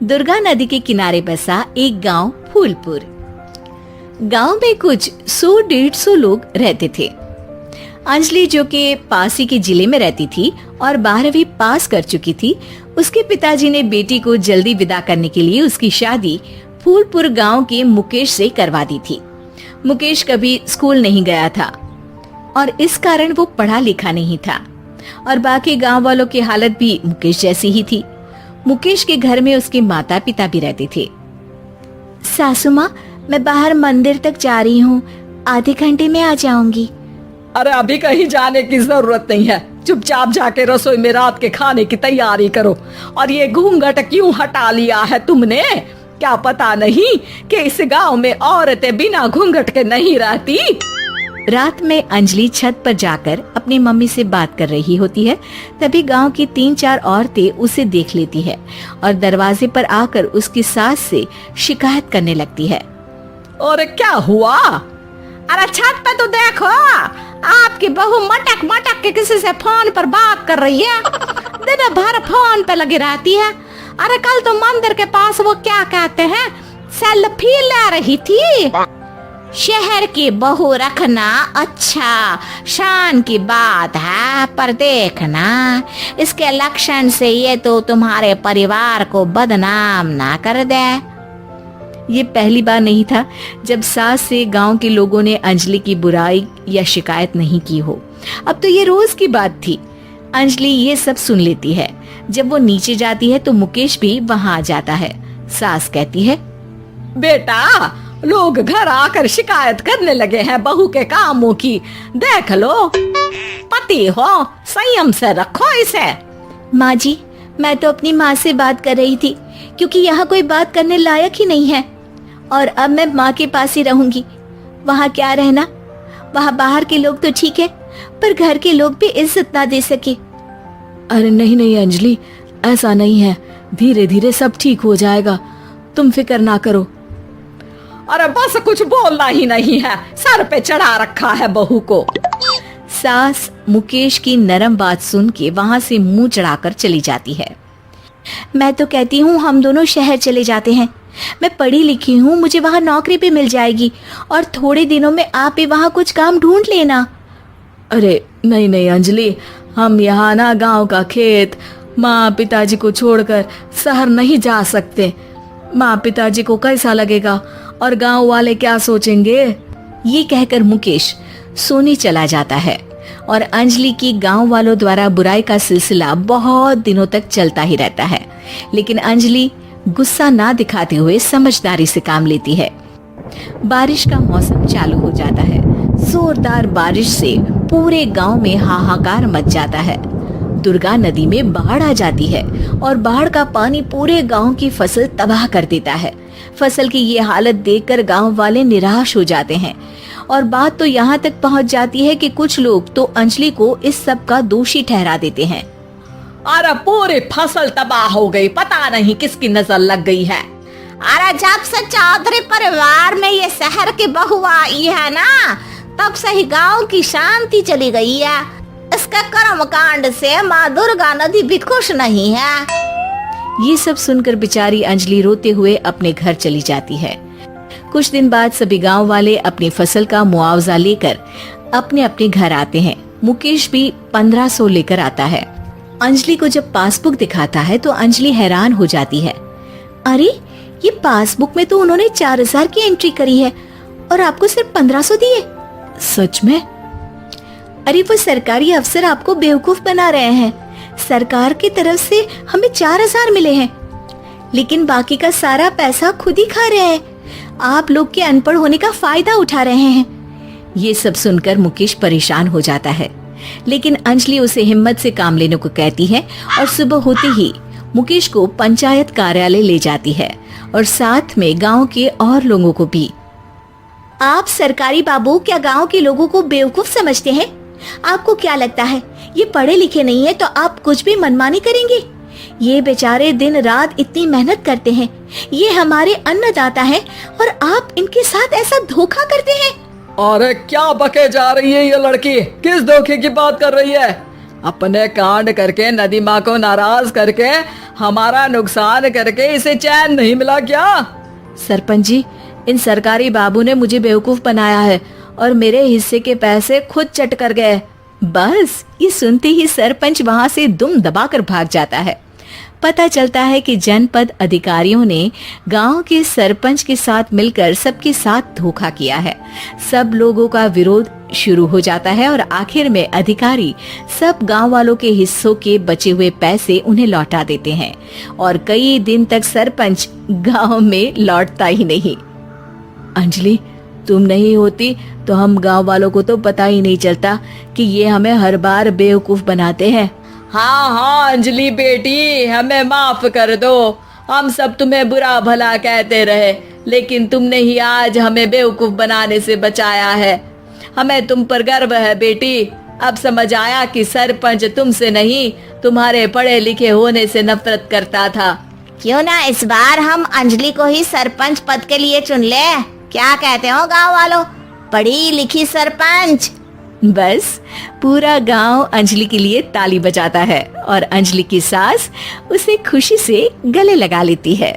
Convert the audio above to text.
दुर्गा नदी के किनारे बसा एक गांव फूलपुर। गांव में कुछ 100-150 लोग रहते थे। अंजलि, जो कि पास ही के जिले में रहती थी और 12वीं पास कर चुकी थी, उसके पिताजी ने बेटी को जल्दी विदा करने के लिए उसकी शादी फूलपुर गांव के मुकेश से करवा दी थी। मुकेश कभी स्कूल नहीं गया था और इस कारण वो पढ़ा लिखा नहीं था और बाकी गांव वालों की हालत भी मुकेश जैसी ही थी। मुकेश के घर में उसके माता पिता भी रहते थे। सासू माँ, मैं बाहर मंदिर तक जा रही हूँ, आधे घंटे में आ जाऊंगी। अरे अभी कहीं जाने की जरूरत नहीं है, चुपचाप जाके रसोई में रात के खाने की तैयारी करो। और ये घूंघट क्यों हटा लिया है तुमने? क्या पता नहीं कि इस गांव में औरतें बिना घूंघट के नहीं रहती? रात में अंजलि छत पर जाकर अपनी मम्मी से बात कर रही होती है। तभी गांव की 3-4 औरतें उसे देख लेती है और दरवाजे पर आकर उसकी सास से शिकायत करने लगती है। और क्या हुआ? अरे छत पे तो देखो, आपकी बहू मटक मटक के किसी से फोन पर बात कर रही है। दिन भर फोन पे लगी रहती है। अरे कल तो मंदिर के पास वो क्या कहते हैं, सेल्फी ले रही थी। शहर की बहू रखना अच्छा शान की बात है, पर देखना इसके लक्षण से ये तो तुम्हारे परिवार को बदनाम ना कर दे। ये पहली बार नहीं था जब सास से गांव के लोगों ने अंजलि की बुराई या शिकायत नहीं की हो। अब तो ये रोज की बात थी। अंजलि ये सब सुन लेती है। जब वो नीचे जाती है तो मुकेश भी वहां आ जाता है। सास कहती है, बेटा, लोग घर आकर शिकायत करने लगे हैं बहू के कामों की। देख लो, पति हो, संयम से रखो इसे। माँ जी, मैं तो अपनी माँ से बात कर रही थी क्योंकि यहाँ कोई बात करने लायक ही नहीं है और अब मैं माँ के पास ही रहूंगी। वहाँ क्या रहना, वहाँ बाहर के लोग तो ठीक है पर घर के लोग भी इज्जत ना दे सके। अरे नहीं नहीं अंजलि, ऐसा नहीं है, धीरे धीरे सब ठीक हो जाएगा, तुम फिक्र ना करो। अरे बस कुछ बोलना ही नहीं है, सर पे चढ़ा रखा है बहू को। सास मुकेश की नरम बात सुन के वहाँ से मुंह चढ़ाकर चली जाती है। मैं तो कहती हूँ हम दोनों शहर चले जाते हैं। मैं पढ़ी लिखी हूँ, मुझे वहाँ नौकरी भी मिल जाएगी और थोड़े दिनों में आप भी वहाँ कुछ काम ढूंढ लेना। अरे नहीं नहीं अंजलि, हम यहाँ ना गांव का खेत, माँ पिताजी को छोड़कर शहर नहीं जा सकते। माँ पिताजी को कैसा लगेगा और गांव वाले क्या सोचेंगे? ये कहकर मुकेश सोने चला जाता है और अंजलि की गांव वालों द्वारा बुराई का सिलसिला बहुत दिनों तक चलता ही रहता है। लेकिन अंजलि गुस्सा ना दिखाते हुए समझदारी से काम लेती है। बारिश का मौसम चालू हो जाता है। जोरदार बारिश से पूरे गांव में हाहाकार मच जाता है। दुर्गा नदी में बाढ़ आ जाती है और बाढ़ का पानी पूरे गांव की फसल तबाह कर देता है। फसल की ये हालत देखकर गांव वाले निराश हो जाते हैं और बात तो यहाँ तक पहुँच जाती है कि कुछ लोग तो अंजलि को इस सब का दोषी ठहरा देते हैं। अरे पूरी फसल तबाह हो गई, पता नहीं किसकी नजर लग गई है। अरे जब से चौधरी परिवार में ये शहर की बहू आई है ना, तब से ही गांव की शांति चली गई है। इसके कर्म कांड से माँ दुर्गा नदी भी खुश नहीं है। ये सब सुनकर बेचारी अंजलि रोते हुए अपने घर चली जाती है। कुछ दिन बाद सभी गांव वाले अपनी फसल का मुआवजा लेकर अपने अपने घर आते हैं। मुकेश भी 1500 लेकर आता है। अंजलि को जब पासबुक दिखाता है तो अंजलि हैरान हो जाती है। अरे, ये पासबुक में तो उन्होंने 4000 की एंट्री करी है और आपको सिर्फ 1500 दिए। सच में? अरे वो सरकारी अफसर आपको बेवकूफ बना रहे हैं। सरकार की तरफ से हमें 4000 मिले हैं, लेकिन बाकी का सारा पैसा खुद ही खा रहे हैं। आप लोग के अनपढ़ होने का फायदा उठा रहे हैं। ये सब सुनकर मुकेश परेशान हो जाता है, लेकिन अंजलि उसे हिम्मत से काम लेने को कहती है और सुबह होते ही मुकेश को पंचायत कार्यालय ले जाती है और साथ में गांव के और लोगों को भी। आप सरकारी बाबू क्या गांव के लोगों को बेवकूफ समझते हैं? आपको क्या लगता है ये पढ़े लिखे नहीं है तो आप कुछ भी मनमानी करेंगे? ये बेचारे दिन रात इतनी मेहनत करते हैं, ये हमारे अन्नदाता हैं और आप इनके साथ ऐसा धोखा करते हैं। अरे क्या बके जा रही है ये लड़की, किस धोखे की बात कर रही है? अपने कांड करके नदी माँ को नाराज करके हमारा नुकसान करके इसे चैन नहीं मिला क्या? सरपंच जी, इन सरकारी बाबू ने मुझे बेवकूफ बनाया है और मेरे हिस्से के पैसे खुद चट कर गए। बस ये सुनते ही सरपंच वहां से दुम दबाकर भाग जाता है। पता चलता है कि जनपद अधिकारियों ने गांव के सरपंच के साथ मिलकर सबके साथ धोखा किया है। सब लोगों का विरोध शुरू हो जाता है और आखिर में अधिकारी सब गांव वालों के हिस्सों के बचे हुए पैसे उन्हें लौटा देते हैं और कई दिन तक सरपंच गांव में लौटता ही नहीं। अंजलि, तुम नहीं होती तो हम गांव वालों को तो पता ही नहीं चलता कि ये हमें हर बार बेवकूफ बनाते हैं। हाँ हाँ अंजलि बेटी, हमें माफ कर दो। हम सब तुम्हें बुरा भला कहते रहे, लेकिन तुमने ही आज हमें बेवकूफ बनाने से बचाया है। हमें तुम पर गर्व है बेटी। अब समझ आया कि सरपंच तुमसे नहीं, तुम्हारे पढ़े लिखे होने से नफरत करता था। क्यों ना इस बार हम अंजलि को ही सरपंच पद के लिए चुन ले? क्या कहते हो गांव वालों? पढ़ी लिखी सरपंच। बस पूरा गांव अंजलि के लिए ताली बजाता है और अंजलि की सास उसे खुशी से गले लगा लेती है।